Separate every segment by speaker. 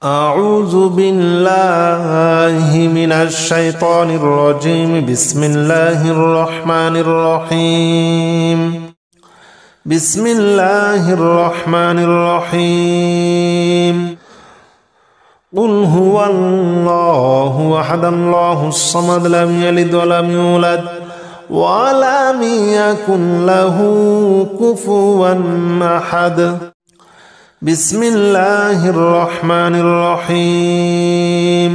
Speaker 1: أعوذ بالله من الشيطان الرجيم. بسم الله الرحمن الرحيم. بسم الله الرحمن الرحيم. قل هو الله أحد الله الصمد لم يلد ولم يولد ولم يكن له كفوا أحد. بسم الله الرحمن الرحيم.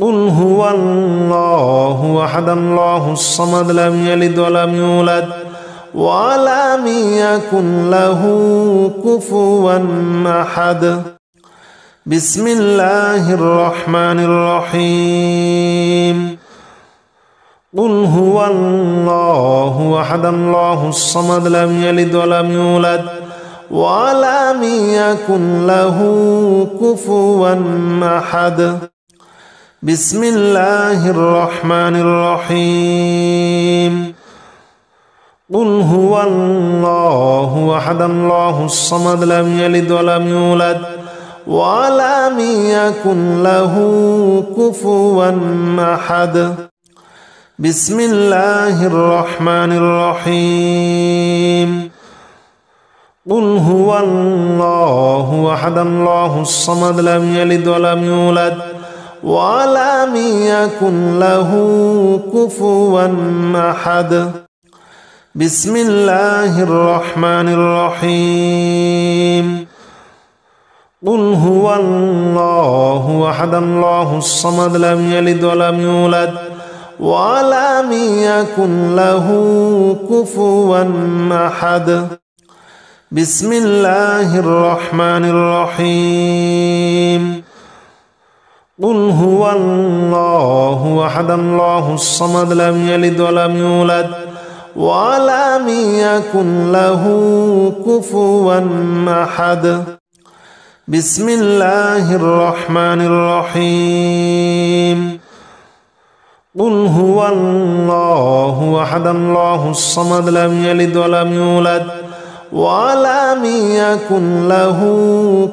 Speaker 1: قل هو الله أحد الله الصمد لم يلد ولم يولد ولم يكن له كفوا أحد. بسم الله الرحمن الرحيم. قل هو الله أحد الله الصمد لم يلد ولم يولد ولم يكن له كفوا أحد. بسم الله الرحمن الرحيم. قل هو الله أحد الله الصمد لم يلد ولم يولد ولم يكن له كفوا أحد. بسم الله الرحمن الرحيم. قل هو الله أحد الله الصمد لم يلد ولم يولد ولم يكن له كفوا أحد. بسم الله الرحمن الرحيم. قل هو الله أحد الله الصمد لم يلد ولم يولد ولم يكن له كفوا أحد. بسم الله الرحمن الرحيم. قل هو الله أحد الله الصمد لم يلد ولم يولد ولم يكن له كفوا أحد. بسم الله الرحمن الرحيم. قل هو الله أحد الله الصمد لم يلد ولم يولد ولم يكن له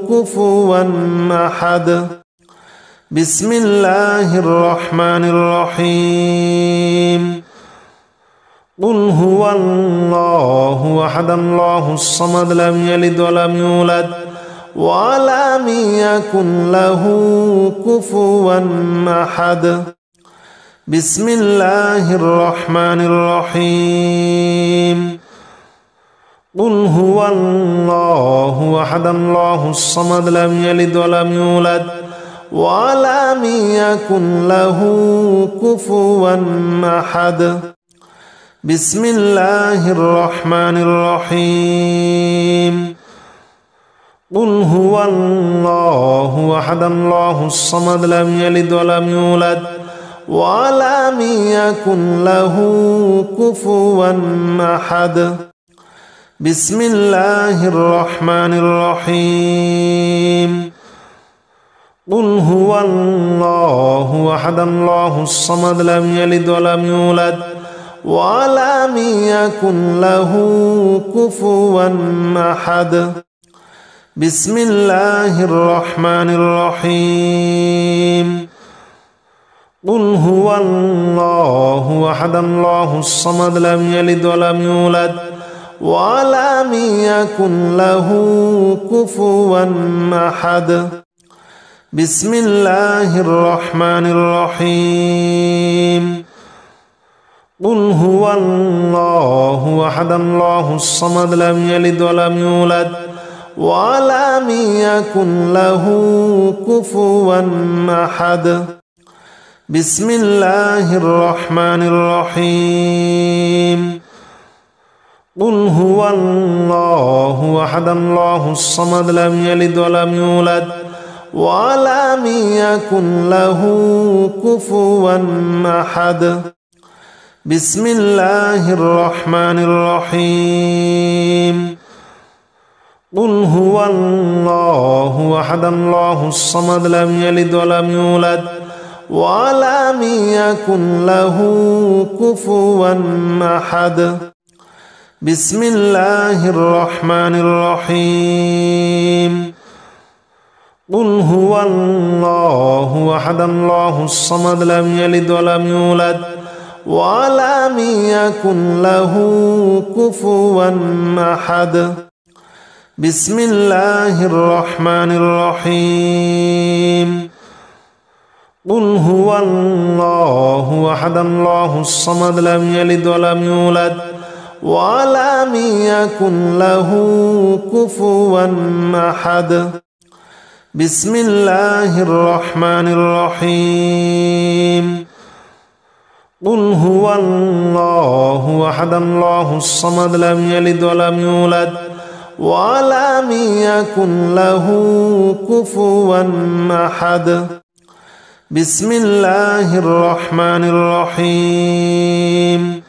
Speaker 1: كفوا أحد. بسم الله الرحمن الرحيم. قل هو الله أحد الله الصمد لم يلد ولم يولد ولم يكن له كفوا أحد. بسم الله الرحمن الرحيم. قل هو الله أحد الله الصمد لم يلد ولم يولد ولم يكن له كفوا أحد. بسم الله الرحمن الرحيم. قل هو الله أحد الله الصمد لم يلد ولم يولد ولم يكن له كفوا أحد. بسم الله الرحمن الرحيم. قل هو الله أحد الله الصمد لم يلد ولم يولد ولم يكن له كفوا أحد. بسم الله الرحمن الرحيم. قل هو الله أحد الله الصمد لم يلد ولم يولد ولم يكن له كفوا أحد. بسم الله الرحمن الرحيم. قل هو الله أحد الله الصمد لم يلد ولم يولد ولم يكن له كفوا أحد. بسم الله الرحمن الرحيم. قل هو الله أحد الله الصمد لم يلد ولم يولد ولم يكن له كفوا أحد. بسم الله الرحمن الرحيم. قل هو الله أحد الله الصمد لم يلد ولم يولد ولم يكن له كفوا أحد. بسم الله الرحمن الرحيم. قل هو الله أحد الله الصمد لم يلد ولم يولد ولم يكن له كفوا أحد بسم الله الرحمن الرحيم قل هو الله أحد الله الصمد لم يلد ولم يولد ولم يكن له كفوا أحد بسم الله الرحمن الرحيم قل هو الله أحد الله الصمد لم يلد ولم يولد ولم يكن له كفوا أحد بسم الله الرحمن الرحيم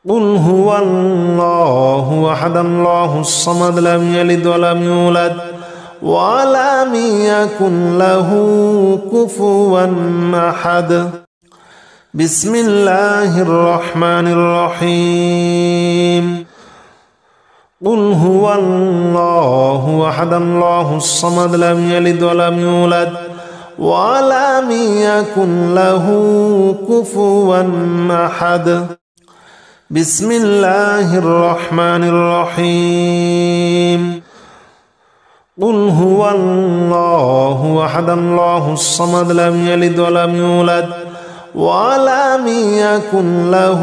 Speaker 1: قل هو الله أحد الله الصمد لم يلد ولم يولد ولم يكن له كفوا أحد بسم الله الرحمن الرحيم قل هو الله أحد الله الصمد لم يلد ولم يولد ولم يكن له كفوا أحد بسم الله الرحمن الرحيم قل هو الله أحد الله الصمد لم يلد ولم يولد ولم يكن له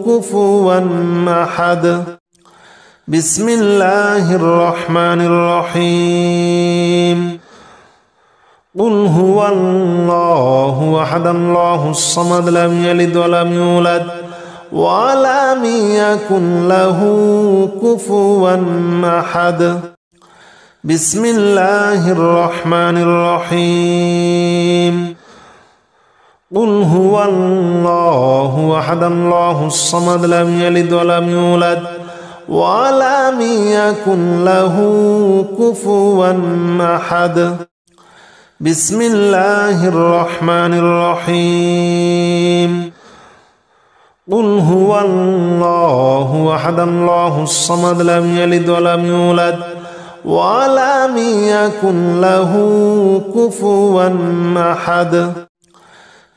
Speaker 1: كفوا أحد بسم الله الرحمن الرحيم قل هو الله أحد الله الصمد لم يلد ولم يولد ولم يكن له كفوا أحد بسم الله الرحمن الرحيم قل هو الله أحد الله الصمد لم يلد ولم يولد ولم يكن له كفوا أحد بسم الله الرحمن الرحيم قل هو الله أحد الله الصمد لم يلد ولم يولد ولم يكن له كفوا أحد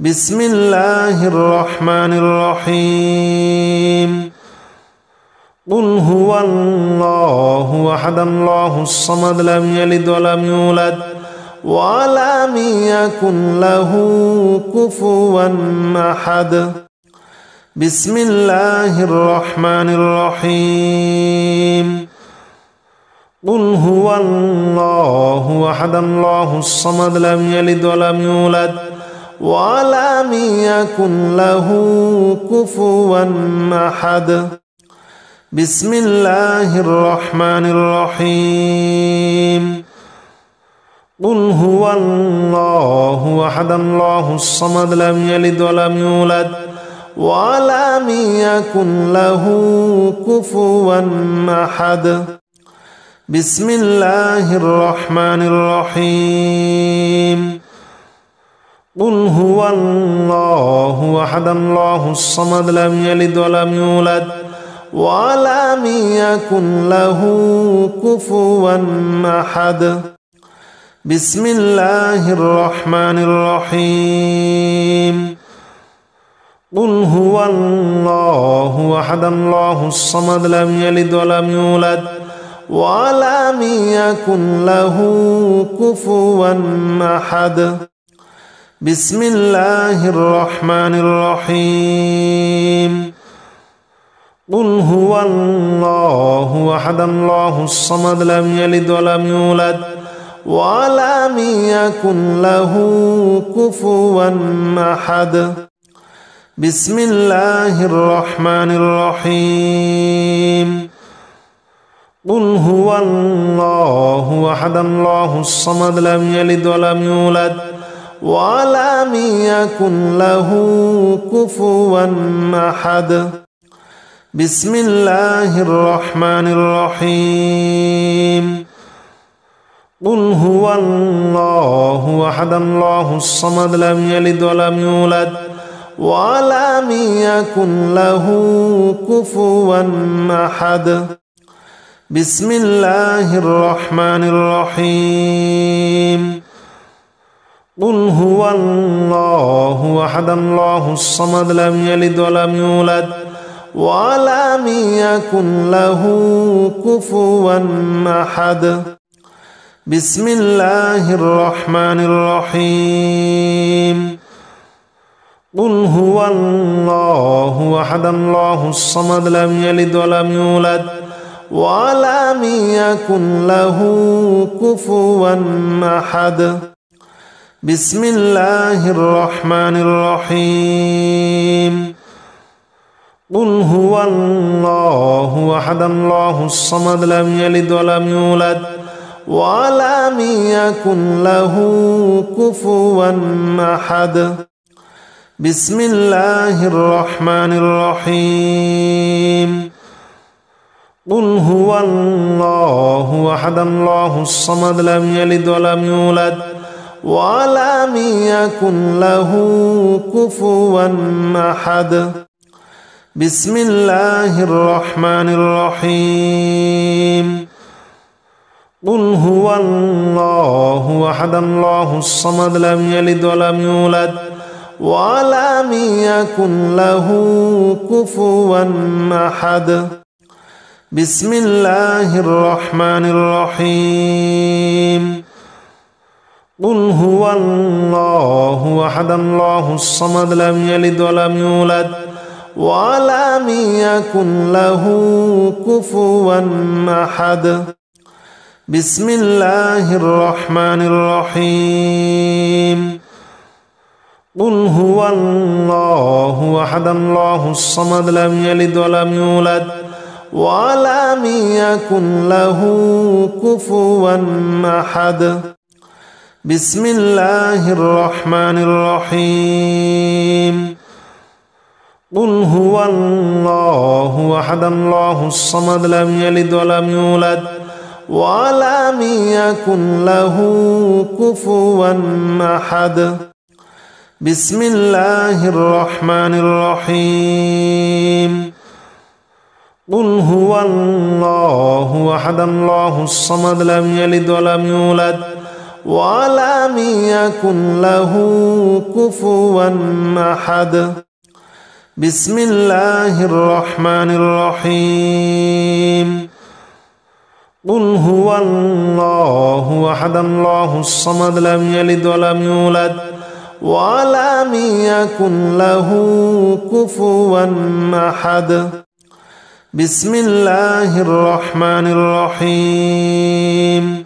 Speaker 1: بسم الله الرحمن الرحيم قل هو الله أحد الله الصمد لم يلد ولم يولد ولم يكن له كفوا أحد بسم الله الرحمن الرحيم قل هو الله أحد الله الصمد لم يلد ولم يولد ولم يكن له كفوا أحد بسم الله الرحمن الرحيم قل هو الله أحد الله الصمد لم يلد ولم يولد ولم يكن له كفوا أحد بسم الله الرحمن الرحيم قل هو الله أحد الله الصمد لم يلد ولم يولد ولم يكن له كفوا أحد بسم الله الرحمن الرحيم قل هو الله أحد الله الصمد لم يلد ولم يولد ولم يكن له كفوا أحد بسم الله الرحمن الرحيم قل هو الله أحد الله الصمد لم يلد ولم يولد ولم يكن له كفوا أحد بسم الله الرحمن الرحيم قل هو الله أحد الله الصمد لم يلد ولم يولد ولم يكن له كفوا أحد بسم الله الرحمن الرحيم قل هو الله أحد الله الصمد لم يلد ولم يولد ولم يكن له كفوا أحد بسم الله الرحمن الرحيم قل هو الله أحد الله الصمد لم يلد ولم يولد ولم يكن له كفوا أحد بسم الله الرحمن الرحيم قل هو الله أحد الله الصمد لم يلد ولم يولد ولم يكن له كفوا أحد بسم الله الرحمن الرحيم قل هو الله أحد الله الصمد لم يلد ولم يولد ولم يكن له كفوا أحد بسم الله الرحمن الرحيم قل هو الله أحد الله الصمد لم يلد ولم يولد ولم يكن له كفوا أحد بسم الله الرحمن الرحيم قل هو الله أحد الله الصمد لم يلد ولم يولد ولم يكن له كفوا أحد بسم الله الرحمن الرحيم قل هو الله أحد الله الصمد لم يلد ولم يولد ولم يكن له كفوا أحد بسم الله الرحمن الرحيم قل هو الله أحد الله الصمد لم يلد ولم يولد ولم يكن له كفوا أحد بسم الله الرحمن الرحيم قل هو الله أحد الله الصمد لم يلد ولم يولد ولم يكن له كفوا أحد بسم الله الرحمن الرحيم قل هو الله أحد الله الصمد لم يلد ولم يولد ولم يكن له كفوا أحد بسم الله الرحمن الرحيم قل هو الله أحد الله الصمد لم يلد ولم يولد ولم يكن له كفوا أحد بسم الله الرحمن الرحيم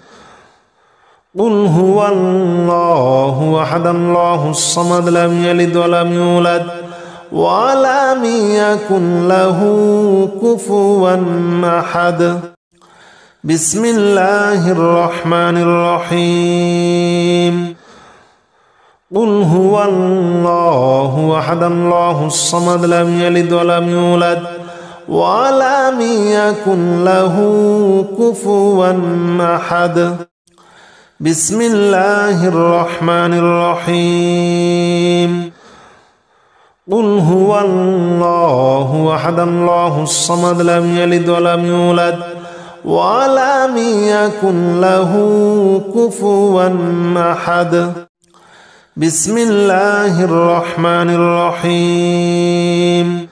Speaker 1: قل هو الله أحد الله الصمد لم يلد ولم يولد ولم يكن له كفوا أحد بسم الله الرحمن الرحيم قل هو الله أحد الله الصمد لم يلد ولم يولد ولم يكن له كفوا أحد بسم الله الرحمن الرحيم قل هو الله أحد الله الصمد لم يلد ولم يولد ولم يكن له كفوا أحد بسم الله الرحمن الرحيم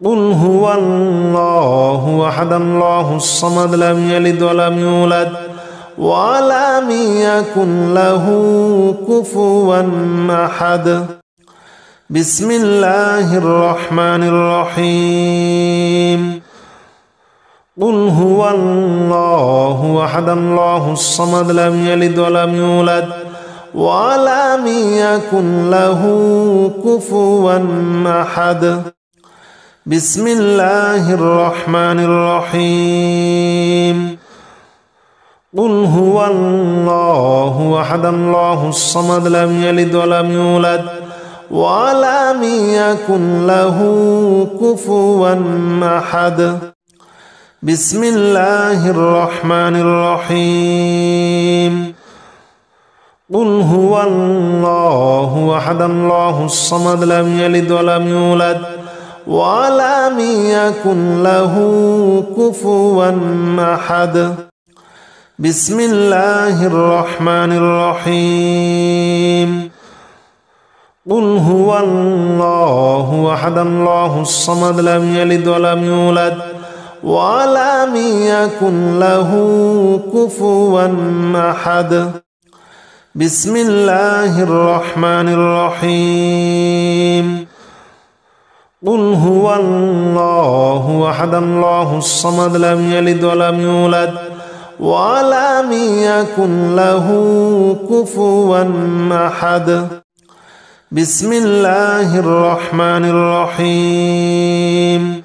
Speaker 1: قل هو الله أحد الله الصمد لم يلد ولم يولد ولم يكن له كفوا أحد بسم الله الرحمن الرحيم قل هو الله أحد الله الصمد لم يلد ولم يولد ولم يكن له كفوا أحد بسم الله الرحمن الرحيم قل هو الله أحد الله الصمد لم يلد ولم يولد ولم يكن له كفوا أحد بسم الله الرحمن الرحيم قل هو الله أحد الله الصمد لم يلد ولم يولد ولم يكن له كفوا أحد. بسم الله الرحمن الرحيم. قل هو الله أحد الله الصمد لم يلد ولم يولد ولم يكن له كفوا أحد. بسم الله الرحمن الرحيم. قل هو الله أحد الله الصمد لم يلد ولم يولد ولم يكن له كفوا أحد. بسم الله الرحمن الرحيم.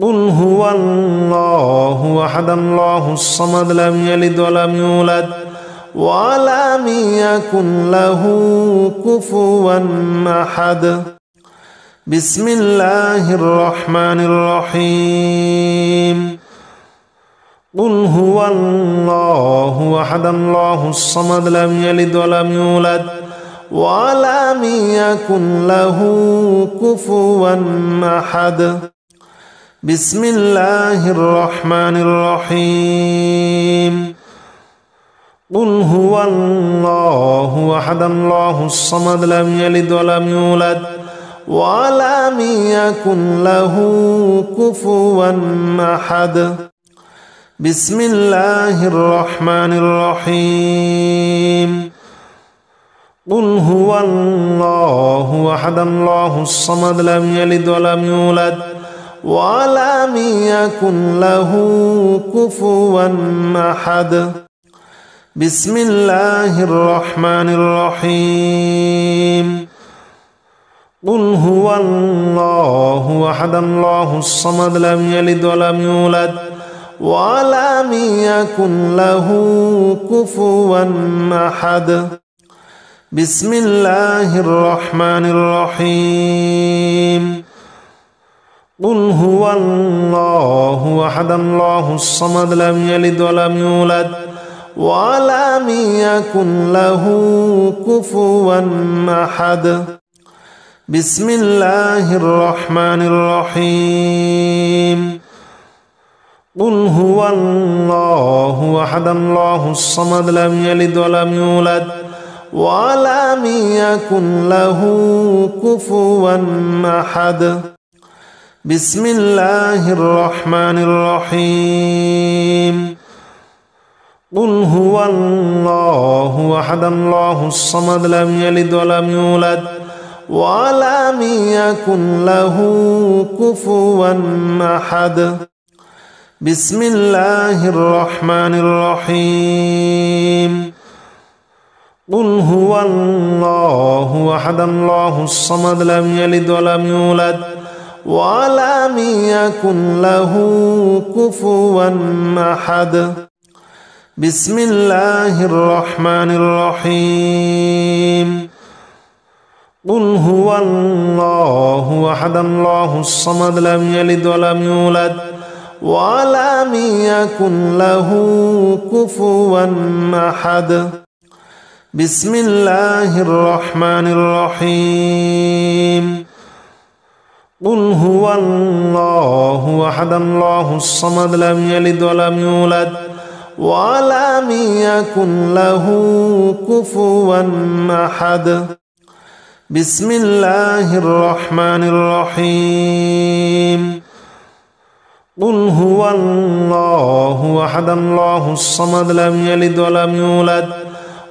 Speaker 1: قل هو الله أحد الله الصمد لم يلد ولم يولد ولم يكن له كفوا أحد. بسم الله الرحمن الرحيم. قل هو الله أحد الله الصمد لم يلد ولم يولد ولم يكن له كفوا أحد. بسم الله الرحمن الرحيم. قل هو الله أحد الله الصمد لم يلد ولم يولد ولم يكن له كفوا أحد. بسم الله الرحمن الرحيم. قل هو الله أحد الله الصمد لم يلد ولم يولد ولم يكن له كفوا أحد. بسم الله الرحمن الرحيم. قل هو الله أحد الله الصمد لم يلد ولم يولد ولم يكن له كفوا أحد. بسم الله الرحمن الرحيم. قل هو الله أحد الله الصمد لم يلد ولم يولد ولم يكن له كفوا أحد. بسم الله الرحمن الرحيم. قل هو الله أحد الله الصمد لم يلد ولم يولد ولم يكن له كفوا أحد. بسم الله الرحمن الرحيم. قل هو الله أحد الله الصمد لم يلد ولم يولد ولم يكن له كفوا أحد. بسم الله الرحمن الرحيم. قل هو الله أحد الله الصمد لم يلد ولم يولد ولم يكن له كفوا أحد. بسم الله الرحمن الرحيم. قل هو الله أحد الله الصمد لم يلد ولم يولد ولم يكن له كفوا أحد. بسم الله الرحمن الرحيم. قل هو الله أحد الله الصمد لم يلد ولم يولد ولم يكن له كفوا أحد. بسم الله الرحمن الرحيم. قل هو الله أحد الله الصمد لم يلد ولم يولد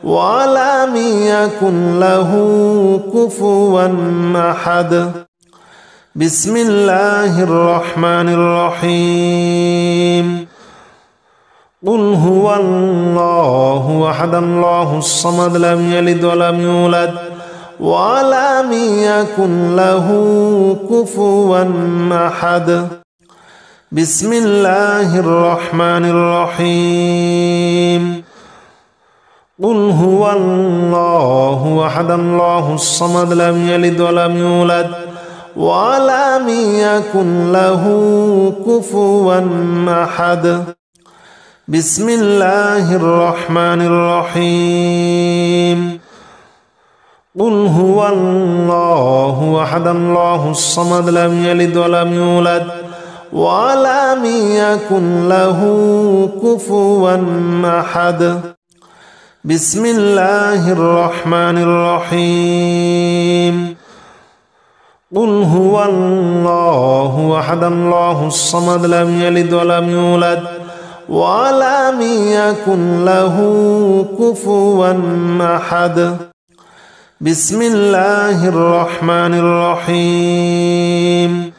Speaker 1: ولم يكن له كفوا أحد. بسم الله الرحمن الرحيم. قل هو الله أحد الله الصمد لم يلد ولم يولد ولم يكن له كفوا أحد. بسم الله الرحمن الرحيم. قل هو الله أحد الله الصمد لم يلد ولم يولد ولم يكن له كفوا أحد. بسم الله الرحمن الرحيم. قل هو الله أحد الله الصمد لم يلد ولم يولد ولم يكن له كفوا أحد بسم الله الرحمن الرحيم قل هو الله أحد الله الصمد لم يلد ولم يولد ولم يكن له كفوا أحد بسم الله الرحمن الرحيم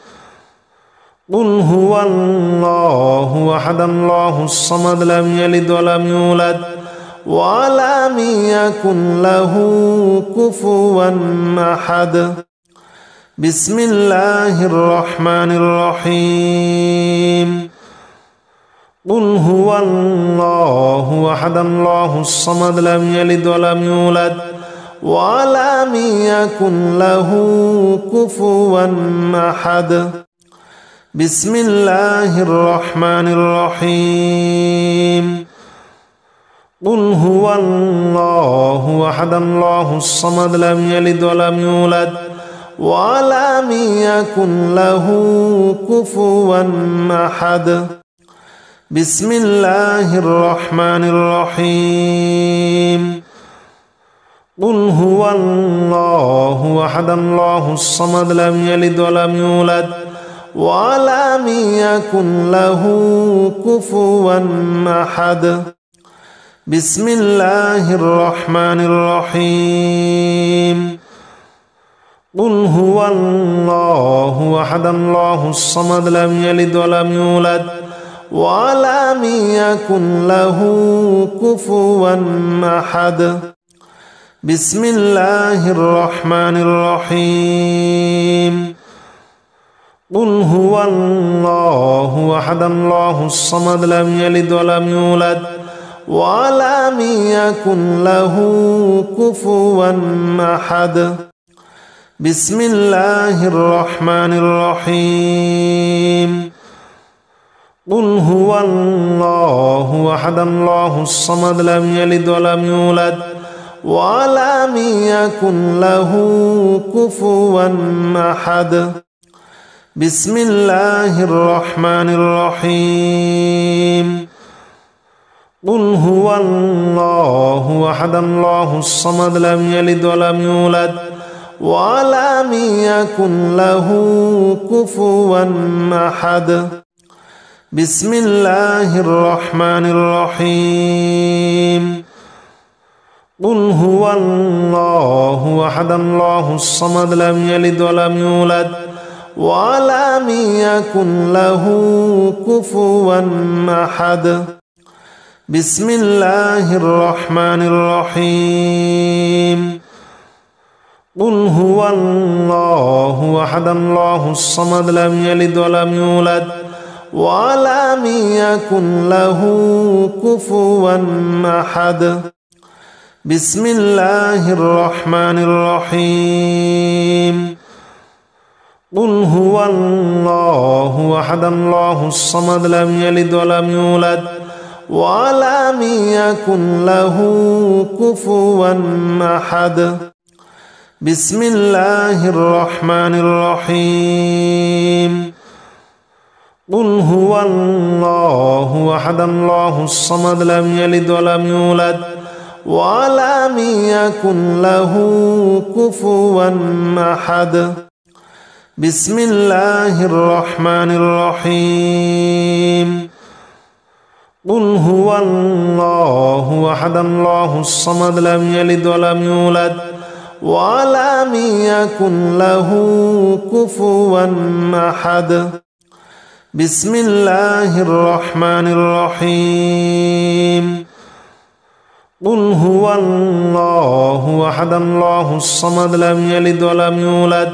Speaker 1: قل هو الله أحد الله الصمد لم يلد ولم يولد ولم يكن له كفوا أحد بسم الله الرحمن الرحيم قل هو الله أحد الله الصمد لم يلد ولم يولد ولم يكن له كفوا أحد بسم الله الرحمن الرحيم قل هو الله أحد الله الصمد لم يلد ولم يولد ولم يكن له كفوا أحد بسم الله الرحمن الرحيم قل هو الله أحد الله الصمد لم يلد ولم يولد ولم يكن له كفوا أحد بسم الله الرحمن الرحيم قل هو الله أحد الله الصمد لم يلد ولم يولد ولم يكن له كفوا أحد بسم الله الرحمن الرحيم قل هو الله أحد الله الصمد لم يلد ولم يولد ولم يكن له كفوا أحد بسم الله الرحمن الرحيم قل هو الله أحد الله الصمد لم يلد ولم يولد ولم يكن له كفوا أحد بسم الله الرحمن الرحيم قل هو الله أحد الله الصمد لم يلد ولم يولد ولم يكن له كفوا أحد بسم الله الرحمن الرحيم قل هو الله أحد الله الصمد لم يلد ولم يولد ولم يكن له كفوا أحد بسم الله الرحمن الرحيم قل هو الله أحد الله الصمد لم يلد ولم يولد ولم يكن له كفوا أحد بسم الله الرحمن الرحيم قل هو الله أحد الله الصمد لم يلد ولم يولد ولم يكن له كفوا أحد بسم الله الرحمن الرحيم قل هو الله أحد الله الصمد لم يلد ولم يولد ولم يكن له كفوا أحد بسم الله الرحمن الرحيم قل هو الله أحد الله الصمد لم يلد ولم يولد ولم يكن له كفوا أحد بسم الله الرحمن الرحيم قل هو الله أحد الله الصمد لم يلد ولم يولد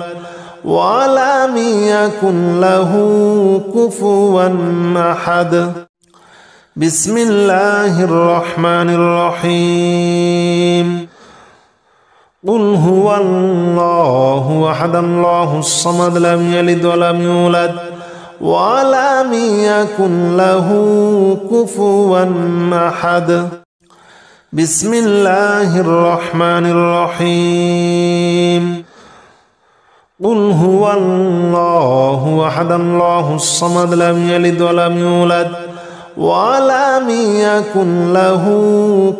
Speaker 1: ولم يكن له كفوا أحد بسم الله الرحمن الرحيم قل هو الله أحد الله الصمد لم يلد ولم يولد ولم يكن له كفوا أحد بسم الله الرحمن الرحيم قل هو الله أحد الله الصمد لم يلد ولم يولد ولم يكن له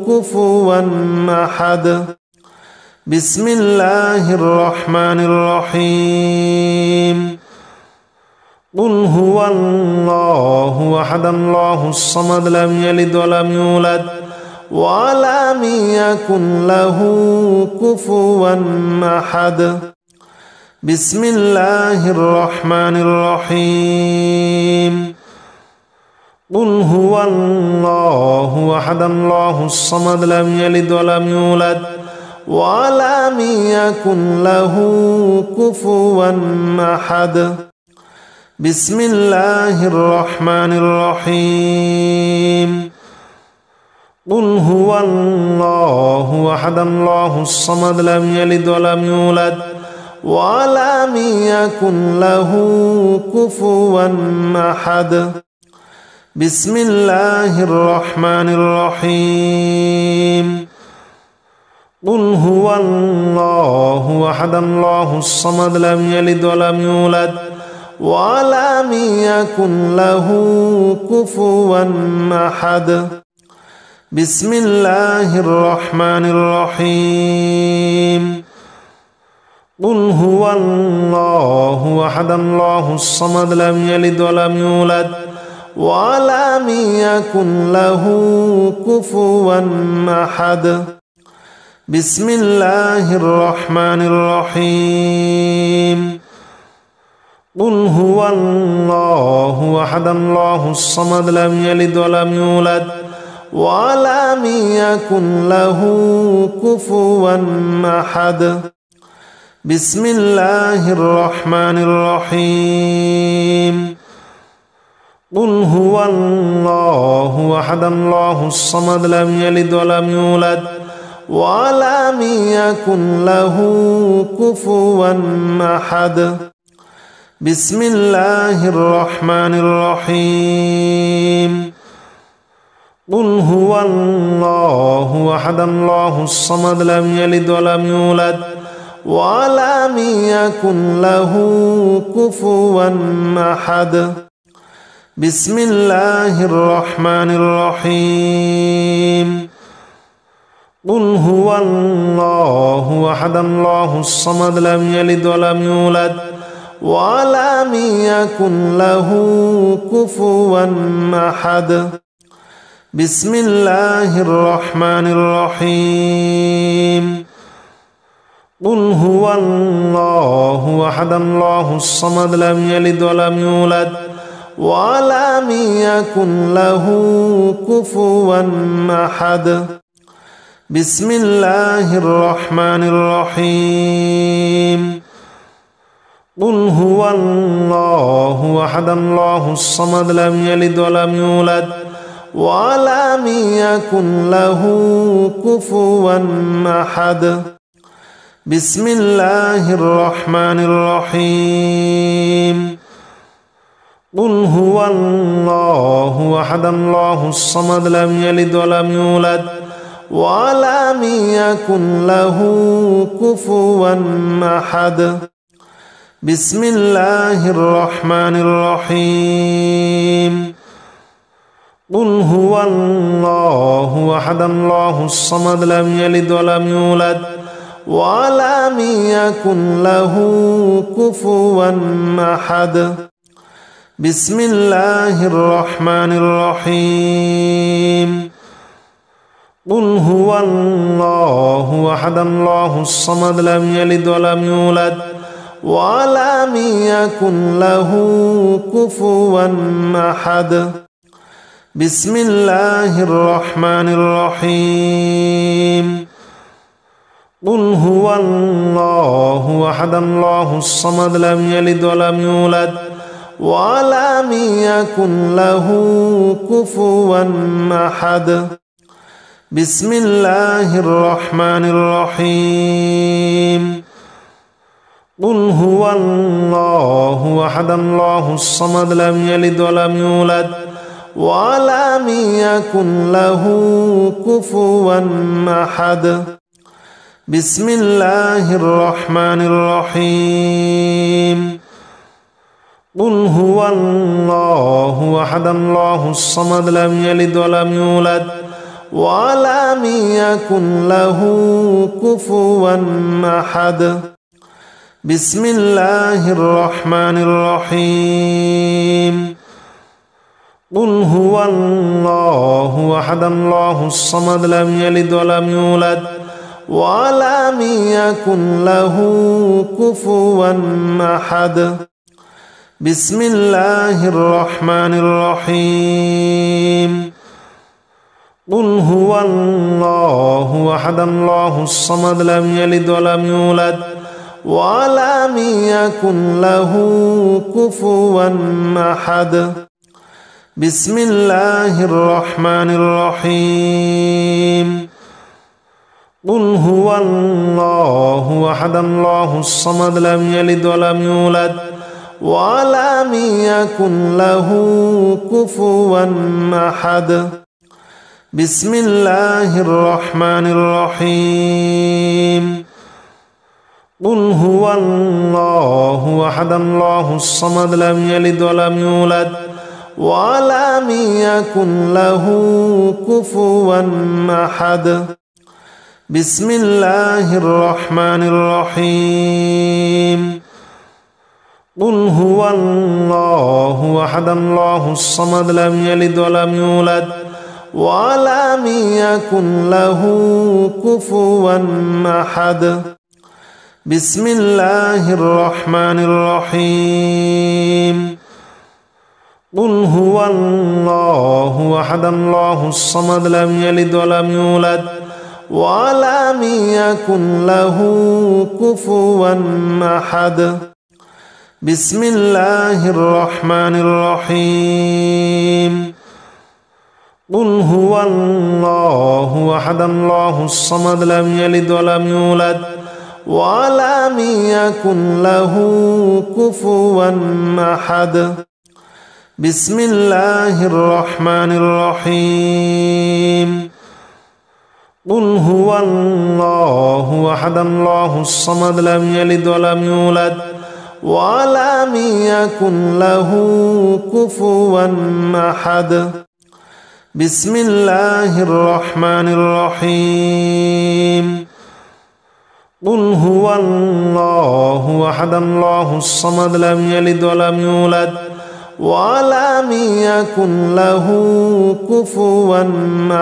Speaker 1: كفوا أحد بسم الله الرحمن الرحيم قل هو الله أحد الله الصمد لم يلد ولم يولد ولم يكن له كفوا أحد بسم الله الرحمن الرحيم قل هو الله أحد الله الصمد لم يلد ولم يولد ولم يكن له كفوا أحد بسم الله الرحمن الرحيم قل هو الله أحد الله الصمد لم يلد ولم يولد ولم يكن له كفوا أحد بسم الله الرحمن الرحيم قل هو الله أحد الله الصمد لم يلد ولم يولد ولم يكن له كفوا أحد بسم الله الرحمن الرحيم قل هو الله أحد الله الصمد لم يلد ولم يولد ولم يكن له كفوا أحد بسم الله الرحمن الرحيم قل هو الله أحد الله الصمد لم يلد ولم يولد ولم يكن له كفوا أحد بسم الله الرحمن الرحيم قل هو الله أحد الله الصمد لم يلد ولم يولد ولم يكن له كفوا أحد بسم الله الرحمن الرحيم قل هو الله أحد الله الصمد لم يلد ولم يولد ولم يكن له كفوا أحد بسم الله الرحمن الرحيم قل هو الله أحد الله الصمد لم يلد ولم يولد ولم يكن له كفوا أحد بسم الله الرحمن الرحيم قل هو الله أحد الله الصمد لم يلد ولم يولد ولم يكن له كفوا أحد بسم الله الرحمن الرحيم قل هو الله أحد الله الصمد لم يلد ولم يولد ولم يكن له كفوا أحد بسم الله الرحمن الرحيم قل هو الله أحد الله الصمد لم يلد ولم يولد ولم يكن له كفوا أحد بسم الله الرحمن الرحيم قل هو الله أحد الله الصمد لم يلد ولم يولد ولم يكن له كفوا أحد بسم الله الرحمن الرحيم قل هو الله أحد الله الصمد لم يلد ولم يولد ولم يكن له كفوا أحد بسم الله الرحمن الرحيم قل هو الله أحد الله الصمد لم يلد ولم يولد ولم يكن له كفوا أحد بسم الله الرحمن الرحيم قل هو الله أحد الله الصمد لم يلد ولم يولد ولم يكن له كفوا أحد بسم الله الرحمن الرحيم قل هو الله أحد الله الصمد لم يلد ولم يولد ولم يكن له كفوا أحد بسم الله الرحمن الرحيم قل هو الله أحد الله الصمد لم يلد ولم يولد ولم يكن له كفوا أحد بسم الله الرحمن الرحيم قل هو الله أحد الله الصمد لم يلد ولم يولد ولم يكن له كفوا أحد بسم الله الرحمن الرحيم قل هو الله أحد الله الصمد لم يلد ولم يولد ولم يكن له كفوا أحد بسم الله الرحمن الرحيم قل هو الله أحد الله الصمد لم يلد ولم يولد ولم يكن له كفوا أحد بسم الله الرحمن الرحيم قل هو الله أحد الله الصمد لم يلد ولم يولد ولم يكن له كفوا أحد بسم الله الرحمن الرحيم قل هو الله أحد الله الصمد لم يلد ولم يولد ولم يكن له كفوا أحد بسم الله الرحمن الرحيم قل هو الله أحد الله الصمد لم يلد ولم يولد ولم يكن له كفوا أحد بسم الله الرحمن الرحيم قل هو الله أحد الله الصمد لم يلد ولم يولد ولم يكن له كفوا أحد بسم الله الرحمن الرحيم قل هو الله أحد الله الصمد لم يلد ولم يولد ولم يكن له كفوا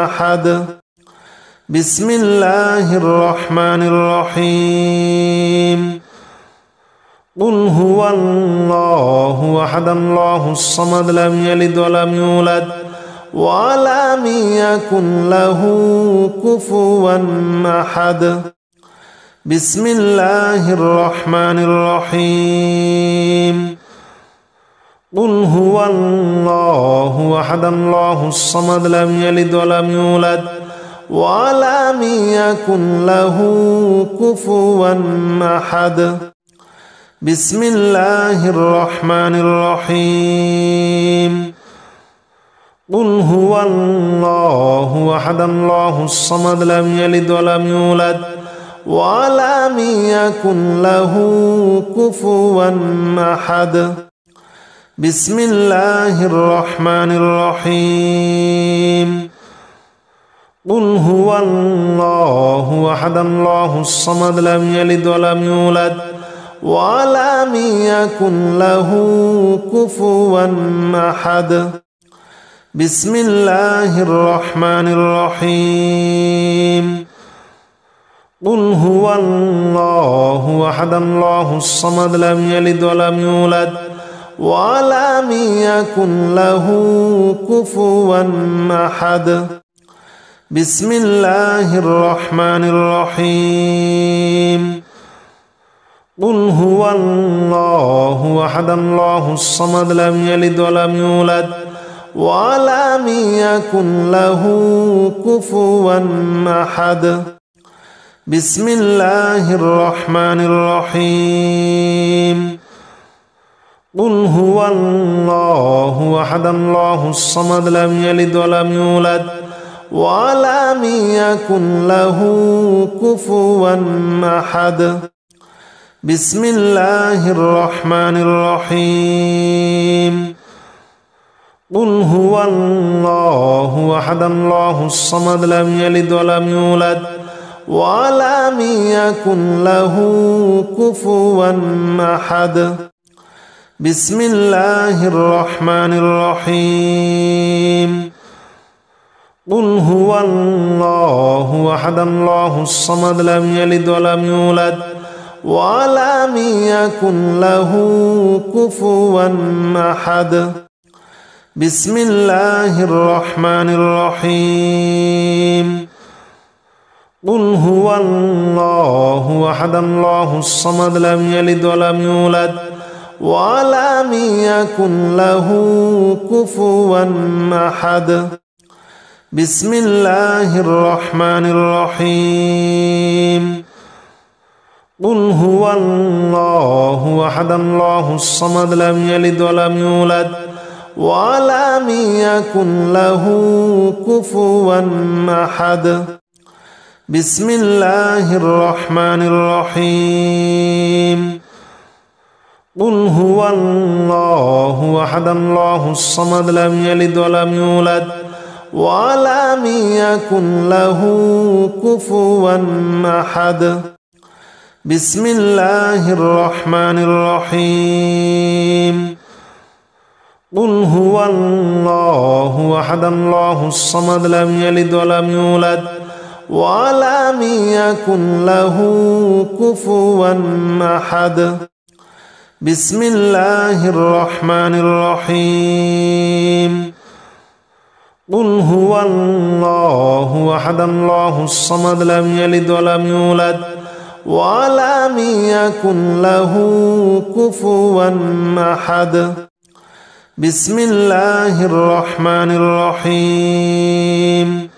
Speaker 1: أحد بسم الله الرحمن الرحيم قل هو الله أحد الله الصمد لم يلد ولم يولد ولم يكن له كفوا أحد بسم الله الرحمن الرحيم قل هو الله أحد الله الصمد لم يلد ولم يولد ولم يكن له كفوا أحد بسم الله الرحمن الرحيم قل هو الله أحد الله الصمد لم يلد ولم يولد ولم يكن له كفوا أحد بسم الله الرحمن الرحيم قل هو الله أحد الله الصمد لم يلد ولم يولد ولم يكن له كفوا أحد بسم الله الرحمن الرحيم قل هو الله أحد الله الصمد لم يلد ولم يولد ولم يكن له كفوا أحد بسم الله الرحمن الرحيم قل هو الله أحد الله الصمد لم يلد ولم يولد ولم يكن له كفوا أحد بسم الله الرحمن الرحيم قل هو الله أحد الله الصمد لم يلد ولم يولد ولم يكن له كفوا أحد بسم الله الرحمن الرحيم قل هو الله أحد الله الصمد لم يلد ولم يولد ولم يكن له كفوا أحد بسم الله الرحمن الرحيم قل هو الله أحد الله الصمد لم يلد ولم يولد ولم يكن له كفوا أحد بسم الله الرحمن الرحيم قل هو الله أحد الله الصمد لم يلد ولم يولد ولم يكن له كفوا أحد بسم الله الرحمن الرحيم قل هو الله أحد الله الصمد لم يلد ولم يولد ولم يكن له كفوا أحد بسم الله الرحمن الرحيم قل هو الله أحد الله الصمد لم يلد ولم يولد ولم يكن له كفوا أحد بسم الله الرحمن الرحيم قل هو الله أحد الله الصمد لم يلد ولم يولد ولم يكن له كفوا أحد بسم الله الرحمن الرحيم قل هو الله أحد الله الصمد لم يلد ولم يولد ولم يكن له كفوا أحد بسم الله الرحمن الرحيم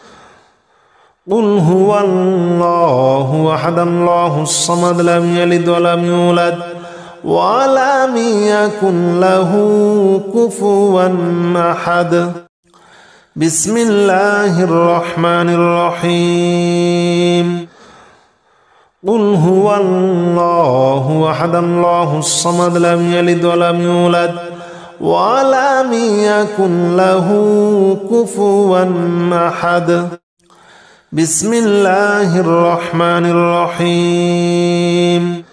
Speaker 1: قل هو الله أحد الله الصمد لم يلد ولم يولد ولم يكن له كفوا أحد بسم الله الرحمن الرحيم قل هو الله أحد الله الصمد لم يلد ولم يولد ولم يكن له كفوا أحد بسم الله الرحمن الرحيم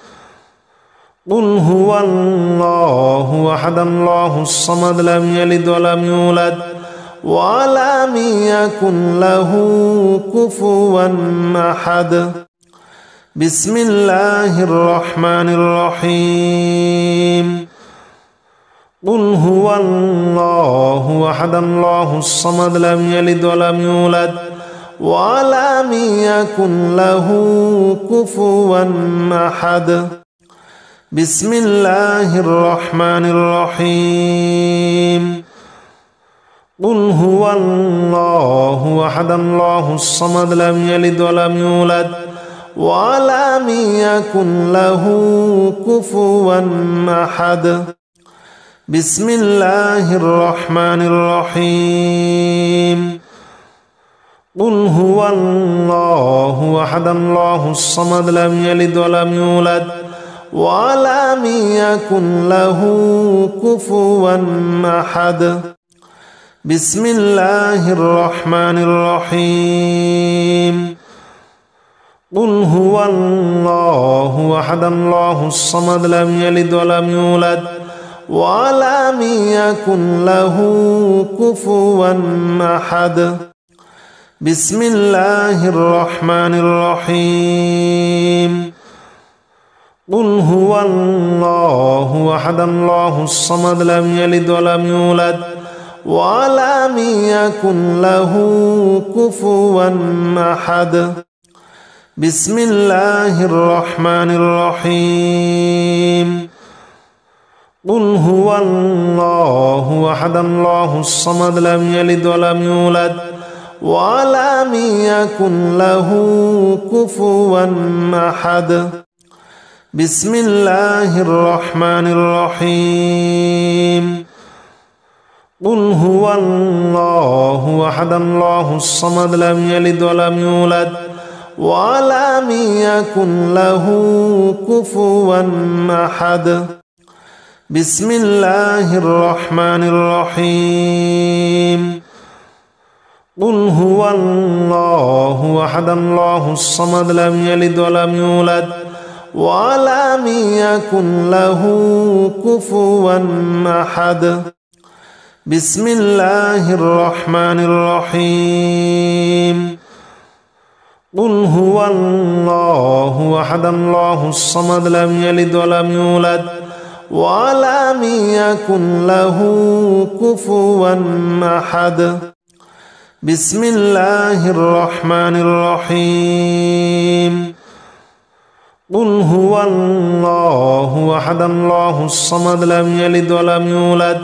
Speaker 1: قل هو الله أحد الله الصمد لم يلد ولم يولد ولم يكن له كفوا أحد بسم الله الرحمن الرحيم قل هو الله أحد الله الصمد لم يلد ولم يولد ولم يكن له كفوا أحد بسم الله الرحمن الرحيم قل هو الله أحد الله الصمد لم يلد ولم يولد ولم يكن له كفوا أحد بسم الله الرحمن الرحيم قل هو الله أحد الله الصمد لم يلد ولم يولد ولم يكن له كفوا أحد بسم الله الرحمن الرحيم قل هو الله أحد الله الصمد لم يلد ولم يولد ولم يكن له كفوا أحد بسم الله الرحمن الرحيم قل هو الله أحد الله الصمد لم يلد ولم يولد ولم يكن له كفوا أحد بسم الله الرحمن الرحيم قل هو الله أحد الله الصمد لم يلد ولم يولد ولم يكن له كفوا أحد بسم الله الرحمن الرحيم قل هو الله أحد الله الصمد لم يلد ولم يولد ولم يكن له كفوا أحد بسم الله الرحمن الرحيم قل هو الله أحد الله الصمد لم يلد ولم يولد ولم يكن له كفوا أحد بسم الله الرحمن الرحيم قل هو الله أحد الله الصمد لم يلد ولم يولد ولم يكن له كفوا أحد بسم الله الرحمن الرحيم قل هو الله أحد الله الصمد لم يلد ولم يولد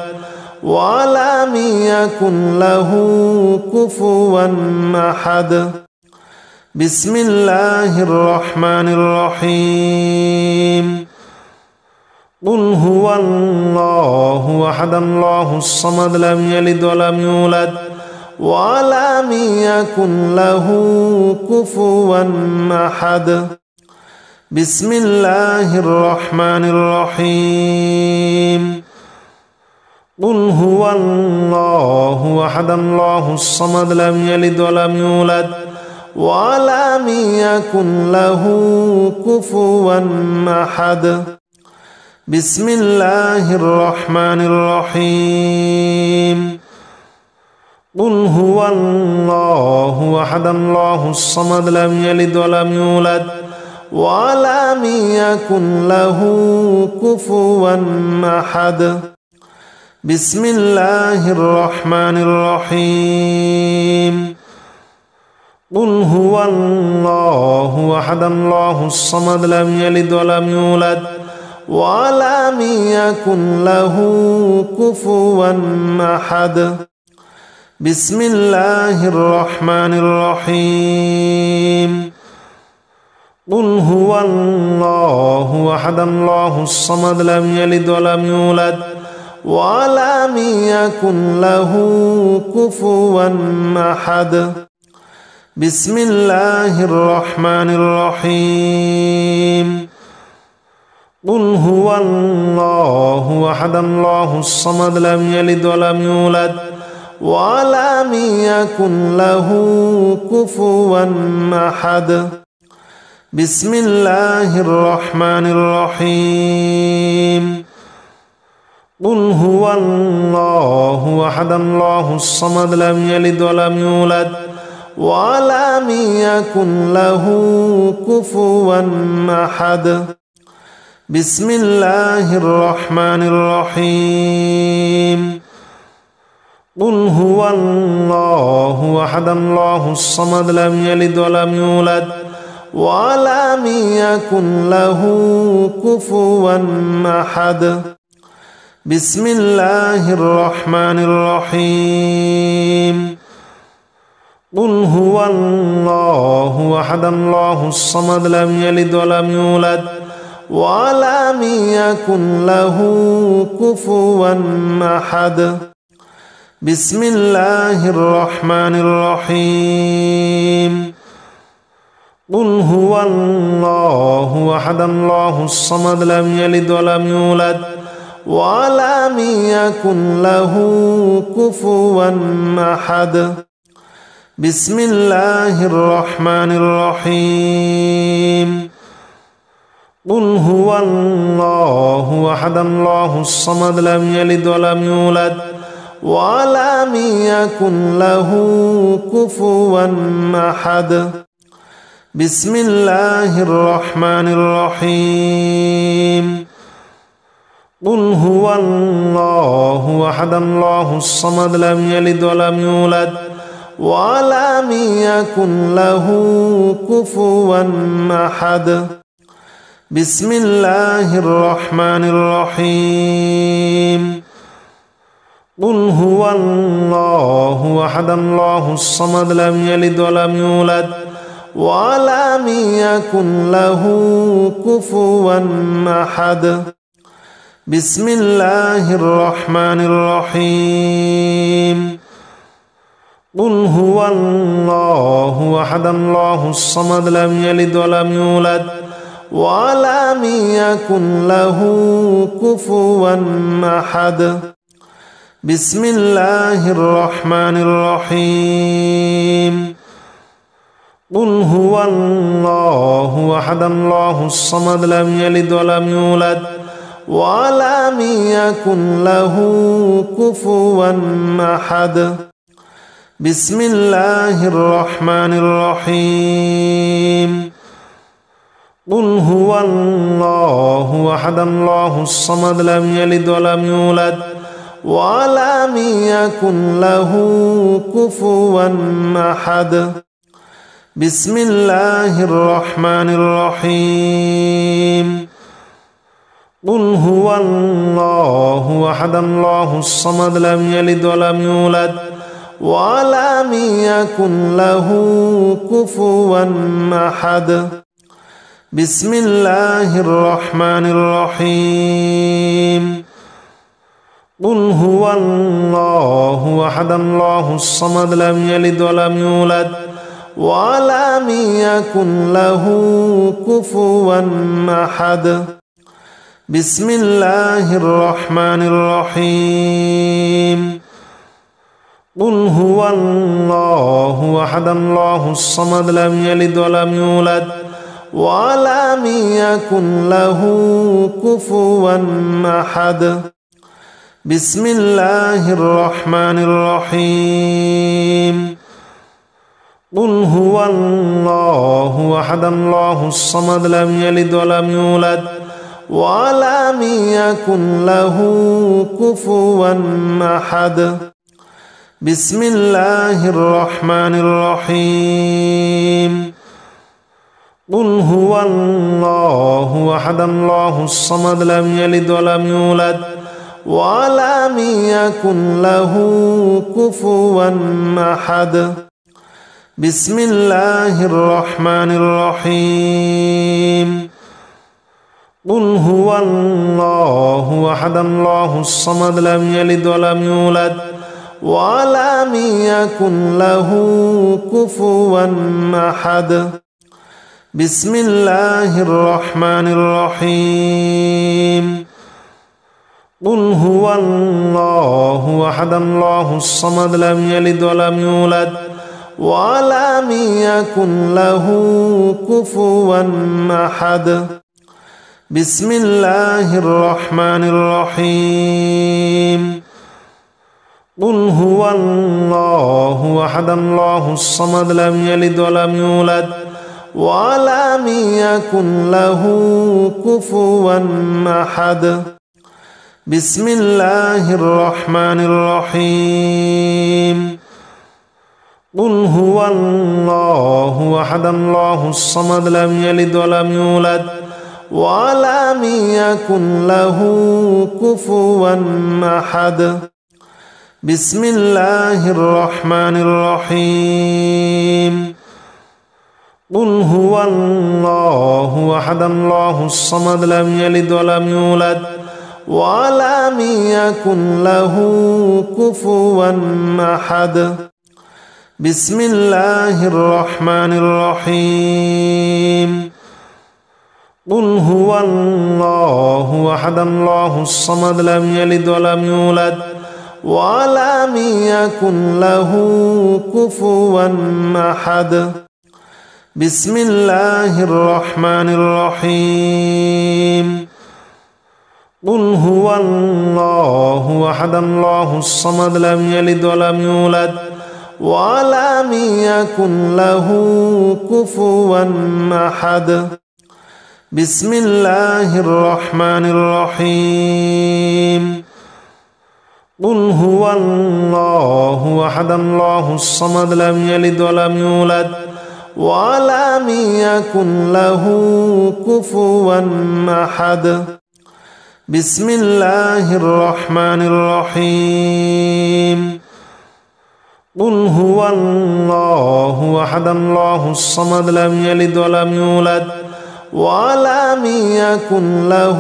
Speaker 1: ولم يكن له كفوا أحد بسم الله الرحمن الرحيم قل هو الله أحد الله الصمد لم يلد ولم يولد ولم يكن له كفوا أحد بسم الله الرحمن الرحيم قل هو الله أحد الله الصمد لم يلد ولم يولد ولم يكن له كفوا أحد بسم الله الرحمن الرحيم قل هو الله أحد الله الصمد لم يلد ولم يولد ولم يكن له كفوا أحد بسم الله الرحمن الرحيم قل هو الله أحد الله الصمد لم يلد ولم يولد ولم يكن له كفوا أحد بسم الله الرحمن الرحيم قل هو الله أحد الله الصمد لم يلد ولم يولد ولم يكن له كفوا أحد بسم الله الرحمن الرحيم قل هو الله أحد الله الصمد لم يلد ولم يولد ولم يكن له كفوا أحد بسم الله الرحمن الرحيم قل هو الله أحد الله الصمد لم يلد ولم يولد ولم يكن له كفوا أحد بسم الله الرحمن الرحيم قل هو الله أحد الله الصمد لم يلد ولم يولد ولم يكن له كفوا أحد بسم الله الرحمن الرحيم قل هو الله أحد الله الصمد لم يلد ولم يولد ولم يكن له كفوا أحد بسم الله الرحمن الرحيم قل هو الله أحد الله الصمد لم يلد ولم يولد ولم يكن له كفوا أحد بسم الله الرحمن الرحيم قل هو الله أحد الله الصمد لم يلد ولم يولد ولم يكن له كفوا أحد بسم الله الرحمن الرحيم قل هو الله أحد الله الصمد لم يلد ولم يولد ولم يكن له كفوا أحد بسم الله الرحمن الرحيم قل هو الله أحد الله الصمد لم يلد ولم يولد ولم يكن له كفوا أحد. بسم الله الرحمن الرحيم. قل هو الله أحد الله الصمد لم يلد ولم يولد ولم يكن له كفوا أحد. بسم الله الرحمن الرحيم. قل هو الله أحد الله الصمد لم يلد ولم يولد ولم يكن له كفوا أحد. بسم الله الرحمن الرحيم. قل هو الله أحد الله الصمد لم يلد ولم يولد ولم يكن له كفوا أحد. بسم الله الرحمن الرحيم. قل هو الله أحد الله الصمد لم يلد ولم يولد ولم يكن له كفوا أحد. بسم الله الرحمن الرحيم. قل هو الله أحد الله الصمد لم يلد ولم يولد ولم يكن له كفوا أحد. بسم الله الرحمن الرحيم. قل هو الله أحد الله الصمد لم يلد ولم يولد ولم يكن له كفوا أحد. بسم الله الرحمن الرحيم. قل هو الله أحد الله الصمد لم يلد ولم يولد ولم يكن له كفوا أحد. بسم الله الرحمن الرحيم. قل هو الله أحد الله الصمد لم يلد ولم يولد ولم يكن له كفوا أحد. بسم الله الرحمن الرحيم. قل هو الله أحد الله الصمد لم يلد ولم يولد ولم يكن له كفوا أحد. بسم الله الرحمن الرحيم. قل هو الله أحد الله الصمد لم يلد ولم يولد ولم يكن له كفوا أحد. بسم الله الرحمن الرحيم. قل هو الله أحد الله الصمد لم يلد ولم يولد ولم يكن له كفوا أحد. بسم الله الرحمن الرحيم. قل هو الله أحد الله الصمد لم يلد ولم يولد ولم يكن له كفوا أحد. بسم الله الرحمن الرحيم. قل هو الله أحد الله الصمد لم يلد ولم يولد ولم يكن له كفوا أحد. بسم الله الرحمن الرحيم. قل هو الله أحد الله الصمد لم يلد ولم يولد ولم يكن له كفوا أحد. بسم الله الرحمن الرحيم. قل هو الله أحد الله الصمد لم يلد ولم يولد ولم يكن له كفوا أحد. بسم الله الرحمن الرحيم. قل هو الله أحد الله الصمد لم يلد ولم يولد ولم يكن له كفوا أحد. بسم الله الرحمن الرحيم. قل هو الله أحد الله الصمد لم يلد ولم يولد ولم يكن له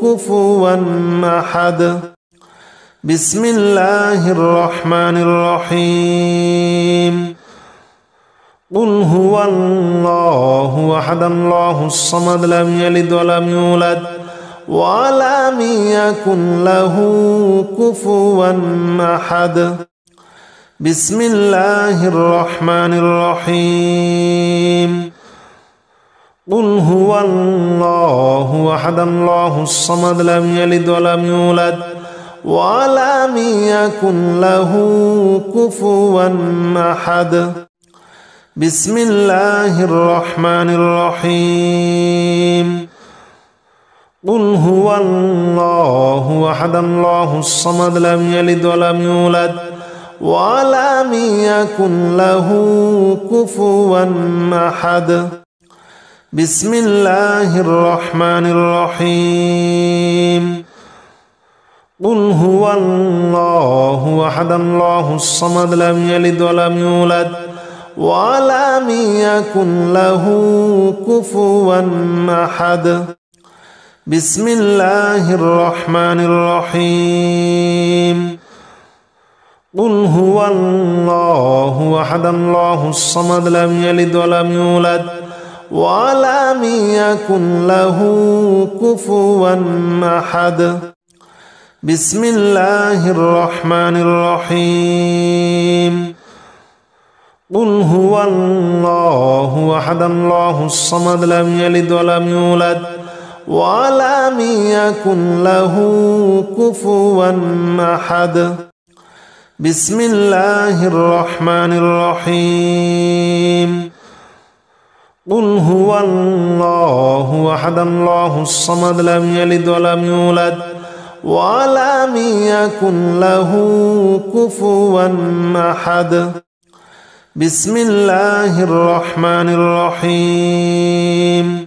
Speaker 1: كفوا أحد بسم الله الرحمن الرحيم قل هو الله أحد الله الصمد لم يلد ولم يولد ولم يكن له كفوا أحد بسم الله الرحمن الرحيم قل هو الله أحد الله الصمد لم يلد ولم يولد ولم يكن له كفوا أحد بسم الله الرحمن الرحيم قل هو الله أحد الله الصمد لم يلد ولم يولد ولم يكن له كفوا أحد بسم الله الرحمن الرحيم قل هو الله أحد الله الصمد لم يلد ولم يولد ولم يكن له كفوا أحد بسم الله الرحمن الرحيم قل هو الله أحد الله الصمد لم يلد ولم يولد ولم يكن له كفوا أحد بسم الله الرحمن الرحيم قل هو الله أحد الله الصمد لم يلد ولم يولد ولم يكن له كفوا أحد بسم الله الرحمن الرحيم قل هو الله أحد الله الصمد لم يلد ولم يولد ولم يكن له كفوا أحد بسم الله الرحمن الرحيم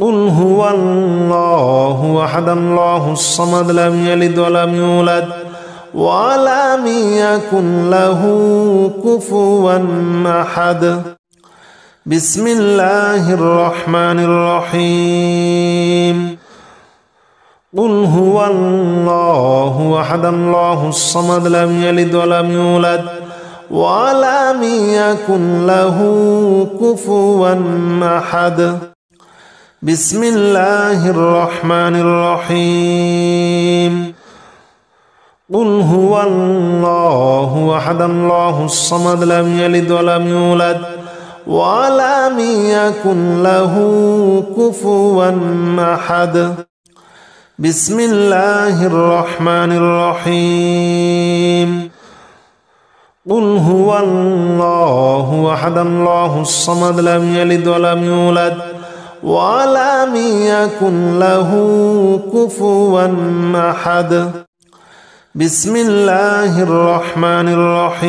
Speaker 1: قل هو الله أحد الله الصمد لم يلد ولم يولد ولم يكن له كفوا أحد بسم الله الرحمن الرحيم قل هو الله أحد الله الصمد لم يلد ولم يولد ولم يكن له كفوا أحد بسم الله الرحمن الرحيم قل هو الله أحد الله الصمد لم يلد ولم يولد ولم يكن له كفوا أحد بسم الله الرحمن الرحيم قل هو الله أحد الله الصمد لم يلد ولم يولد ولم يكن له كفوا أحد بسم الله الرحمن الرحيم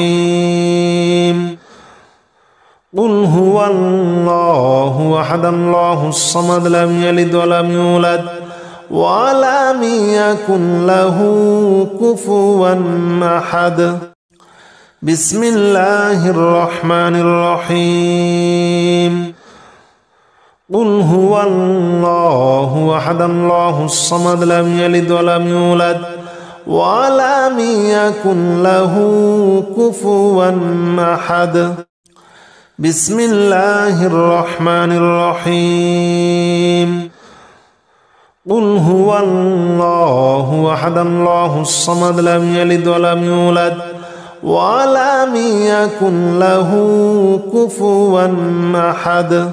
Speaker 1: قل هو الله أحد الله الصمد لم يلد ولم يولد ولم يكن له كفوا أحد بسم الله الرحمن الرحيم قل هو الله أحد الله الصمد لم يلد ولم يولد ولم يكن له كفوا أحد بسم الله الرحمن الرحيم قل هو الله أحد الله الصمد لم يلد ولم يولد ولم يكن له كفوا أحد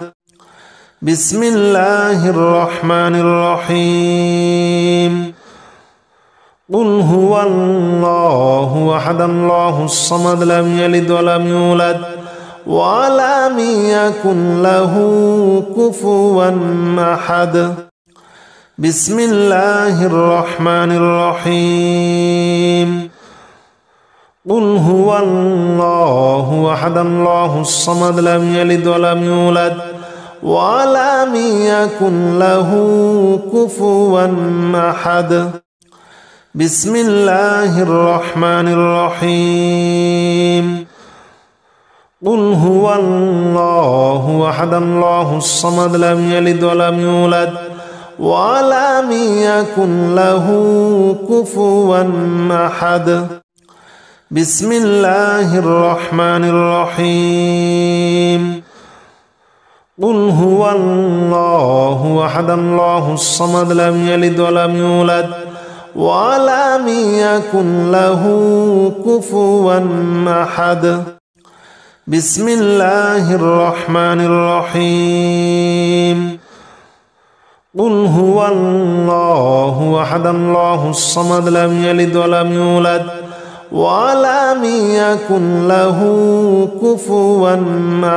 Speaker 1: بسم الله الرحمن الرحيم قل هو الله أحد الله الصمد لم يلد ولم يولد ولم يكن له كفوا أحد بسم الله الرحمن الرحيم قل هو الله أحد الله الصمد لم يلد ولم يولد ولم يكن له كفوا أحد بسم الله الرحمن الرحيم قل هو الله أحد الله الصمد لم يلد ولم يولد ولم يكن له كفوا أحد بسم الله الرحمن الرحيم قل هو الله أحد الله الصمد لم يلد ولم يولد ولم يكن له كفوا أحد بسم الله الرحمن الرحيم قل هو الله أحد الله الصمد لم يلد ولم يولد ولم يكن له كفوا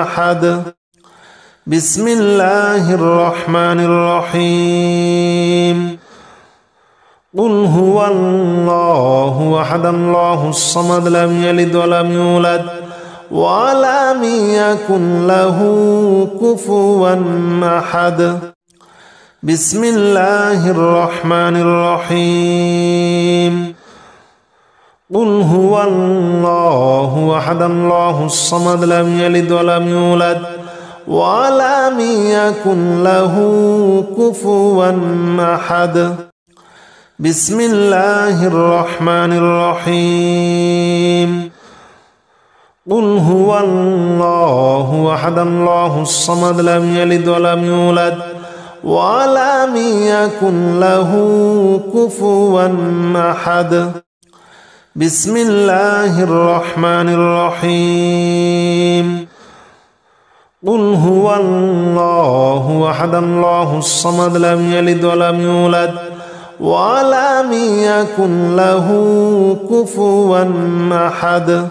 Speaker 1: أحد بسم الله الرحمن الرحيم قل هو الله أحد الله الصمد لم يلد ولم يولد ولم يكن له كفوا أحد بسم الله الرحمن الرحيم قل هو الله أحد الله الصمد لم يلد ولم يولد ولم يكن له كفوا أحد بسم الله الرحمن الرحيم قل هو الله أحد الله الصمد لم يلد ولم يولد ولم يكن له كفوا أحد بسم الله الرحمن الرحيم قل هو الله أحد الله الصمد لم يلد ولم يولد ولم يكن له كفوا أحد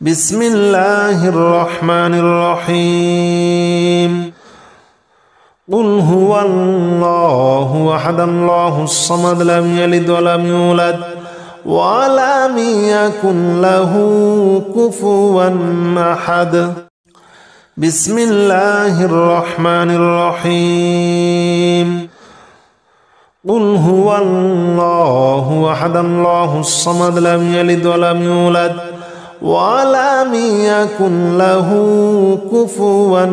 Speaker 1: بسم الله الرحمن الرحيم قل هو الله أحد الله الصمد لم يلد ولم يولد ولم يكن له كفوا أحد بسم الله الرحمن الرحيم قل هو الله أحد الله الصمد لم يلد ولم يولد ولم يكن له كفوا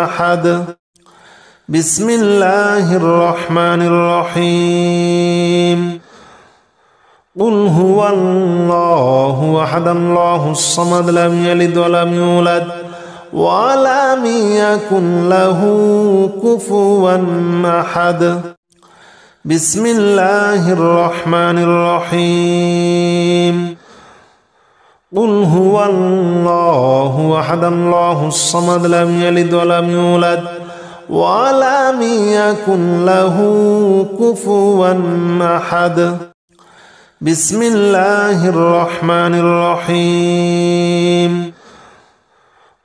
Speaker 1: أحد بسم الله الرحمن الرحيم قل هو الله أحد الله الصمد لم يلد ولم يولد ولم يكن له كفوا أحد بسم الله الرحمن الرحيم قل هو الله أحد الله الصمد لم يلد ولم يولد ولم يكن له كفوا أحد بسم الله الرحمن الرحيم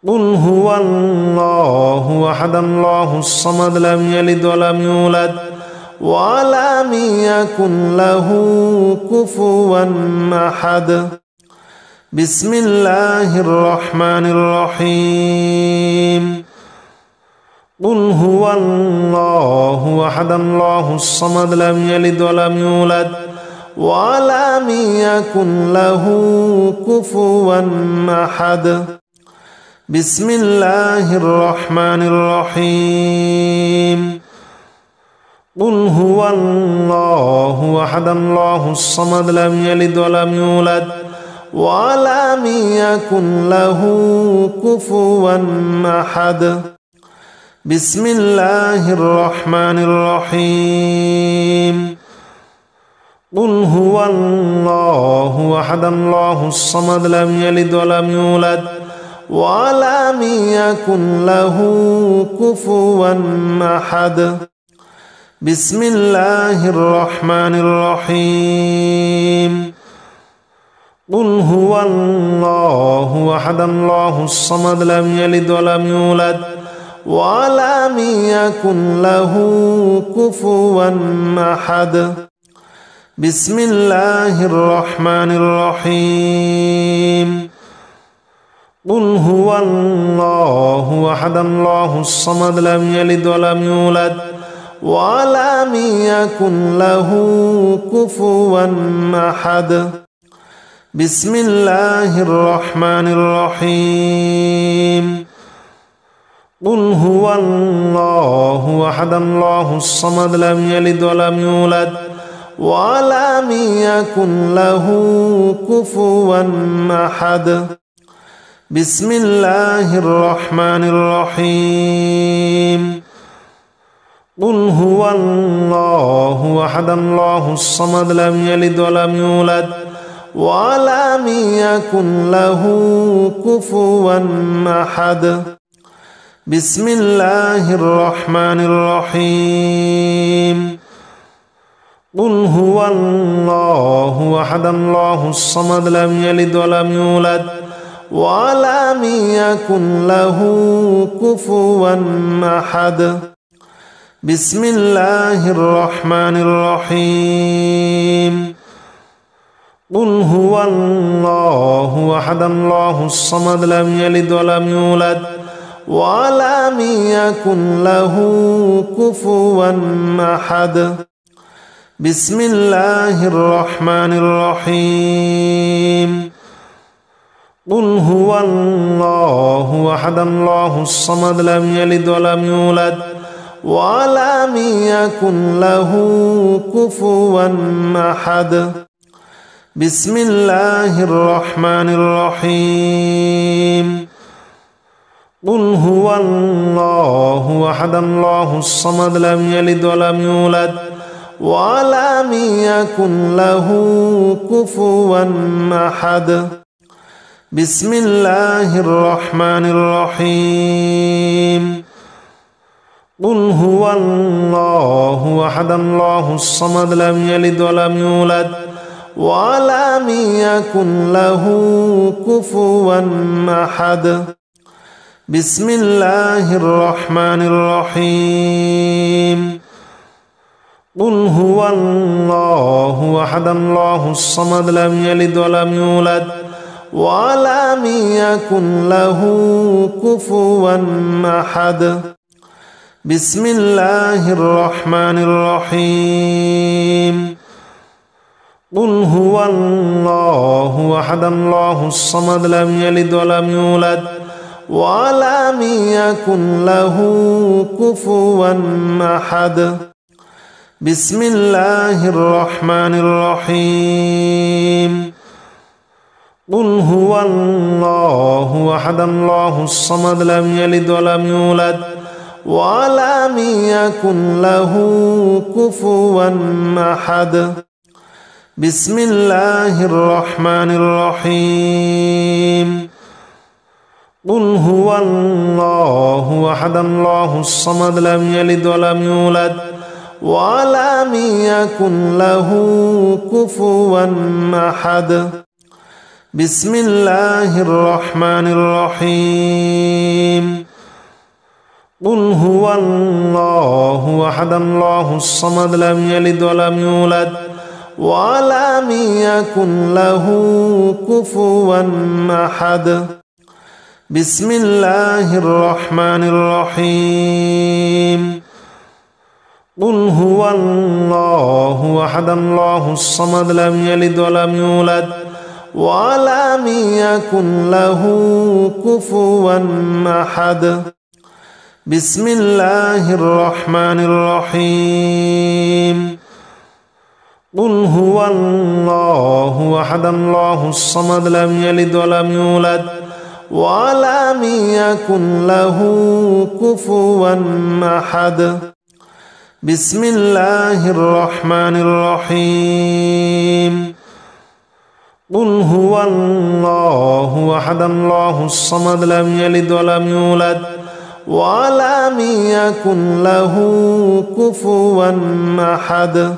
Speaker 1: قل هو الله أحد الله الصمد لم يلد ولم يولد ولم يكن له كفوا أحد بسم الله الرحمن الرحيم قل هو الله أحد الله الصمد لم يلد ولم يولد ولم يكن له كفوا أحد بسم الله الرحمن الرحيم قل هو الله أحد الله الصمد لم يلد ولم يولد ولم يكن له كفوا أحد بسم الله الرحمن الرحيم قل هو الله أحد الله الصمد لم يلد ولم يولد ولم يكن له كفوا أحد بسم الله الرحمن الرحيم قل هو الله أحد الله الصمد لم يلد ولم يولد ولم يكن له كفوا أحد بسم الله الرحمن الرحيم قل هو الله أحد الله الصمد لم يلد ولم يولد ولم يكن له كفوا أحد. بسم الله الرحمن الرحيم. قل هو الله أحد الله الصمد لم يلد ولم يولد ولم يكن له كفوا أحد. بسم الله الرحمن الرحيم. قل هو الله أحد الله الصمد لم يلد ولم يولد ولم يكن له كفوا أحد. بسم الله الرحمن الرحيم. قل هو الله أحد الله الصمد لم يلد ولم يولد ولم يكن له كفوا أحد. بسم الله الرحمن الرحيم. قل هو الله أحد الله الصمد لم يلد ولم يولد ولم يكن له كفوا أحد. بسم الله الرحمن الرحيم. قل هو الله أحد الله الصمد لم يلد ولم يولد ولم يكن له كفوا أحد. بسم الله الرحمن الرحيم. قل هو الله أحد الله الصمد لم يلد ولم يولد ولم يكن له كفوا أحد. بسم الله الرحمن الرحيم. قل هو الله أحد الله الصمد لم يلد ولم يولد ولم يكن له كفوا أحد. بسم الله الرحمن الرحيم. قل هو الله أحد الله الصمد لم يلد ولم يولد ولم يكن له كفوا أحد. بسم الله الرحمن الرحيم. قل هو الله أحد الله الصمد لم يلد ولم يولد ولم يكن له كفوا أحد. بسم الله الرحمن الرحيم. قل هو الله أحد الله الصمد لم يلد ولم يولد ولم يكن له كفوا أحد. بسم الله الرحمن الرحيم. قل هو الله أحد الله الصمد لم يلد ولم يولد ولم يكن له كفوا أحد. بسم الله الرحمن الرحيم. قل هو الله أحد الله الصمد لم يلد ولم يولد ولم يكن له كفوا أحد. بسم الله الرحمن الرحيم. قل هو الله أحد الله الصمد لم يلد ولم يولد ولم يكن له كفوا أحد. بسم الله الرحمن الرحيم. قل هو الله أحد الله الصمد لم يلد ولم يولد ولم يكن له كفوا أحد. بسم الله الرحمن الرحيم. قل هو الله أحد الله الصمد لم يلد ولم يولد ولم يكن له كفوا أحد.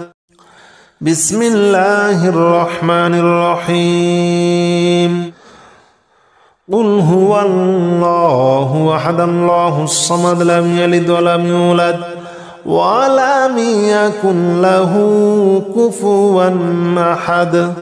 Speaker 1: بسم الله الرحمن الرحيم. قل هو الله أحد الله الصمد لم يلد ولم يولد ولم يكن له كفوا أحد.